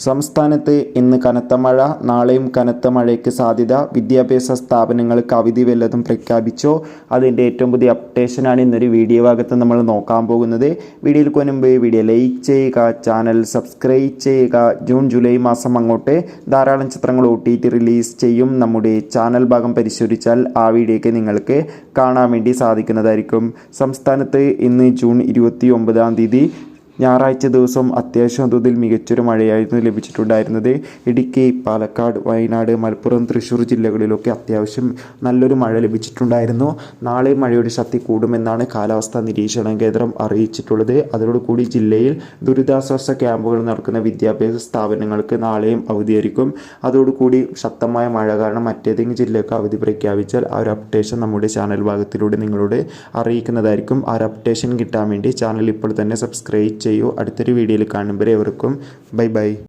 സംസ്ഥാനത്ത് ഇന്ന് കനത്ത മഴ, നാളെയും കനത്ത മഴയ്ക്ക് സാധ്യത. വിദ്യാഭ്യാസ സ്ഥാപനങ്ങൾക്ക് അവധി വല്ലതും പ്രഖ്യാപിച്ചോ? അതിൻ്റെ ഏറ്റവും പുതിയ അപ്ഡേഷനാണ് ഇന്നൊരു വീഡിയോ ഭാഗത്ത് നമ്മൾ നോക്കാൻ പോകുന്നത്. വീഡിയോയിൽ മുൻപ് വീഡിയോ ലൈക്ക് ചെയ്യുക, ചാനൽ സബ്സ്ക്രൈബ് ചെയ്യുക. ജൂൺ ജൂലൈ മാസം അങ്ങോട്ട് ധാരാളം ചിത്രങ്ങൾ OTT റിലീസ് ചെയ്യും. നമ്മുടെ ചാനൽ ഭാഗം പരിശോധിച്ചാൽ ആ വീഡിയോയ്ക്ക് നിങ്ങൾക്ക് കാണാൻ വേണ്ടി സാധിക്കുന്നതായിരിക്കും. സംസ്ഥാനത്ത് ഇന്ന് ജൂൺ 29 ഞായറാഴ്ച ദിവസം അത്യാവശ്യം തോതിൽ മികച്ചൊരു മഴയായിരുന്നു ലഭിച്ചിട്ടുണ്ടായിരുന്നത്. ഇടുക്കി, പാലക്കാട്, വയനാട്, മലപ്പുറം, തൃശ്ശൂർ ജില്ലകളിലൊക്കെ അത്യാവശ്യം നല്ലൊരു മഴ ലഭിച്ചിട്ടുണ്ടായിരുന്നു. നാളെ മഴയുടെ ശക്തി കൂടുമെന്നാണ് കാലാവസ്ഥാ നിരീക്ഷണ കേന്ദ്രം അറിയിച്ചിട്ടുള്ളത്. അതോടുകൂടി ജില്ലയിൽ ദുരിതാശ്വാസ ക്യാമ്പുകൾ നടക്കുന്ന വിദ്യാഭ്യാസ സ്ഥാപനങ്ങൾക്ക് നാളെയും അവധിയായിരിക്കും. അതോടുകൂടി ശക്തമായ മഴ കാരണം മറ്റേതെങ്കിലും ജില്ലയ്ക്ക് അവധി പ്രഖ്യാപിച്ചാൽ ആ ഒരു അപ്ഡേഷൻ നമ്മുടെ ചാനൽ ഭാഗത്തിലൂടെ നിങ്ങളോട് അറിയിക്കുന്നതായിരിക്കും. ആ ഒരു അപ്ഡേഷൻ കിട്ടാൻ വേണ്ടി ചാനൽ ഇപ്പോൾ തന്നെ സബ്സ്ക്രൈബ് ചെയ്യൂ. അടുത്തൊരു വീഡിയോയിൽ കാണുമ്പോൾ ഏവർക്കും ബൈ ബൈ.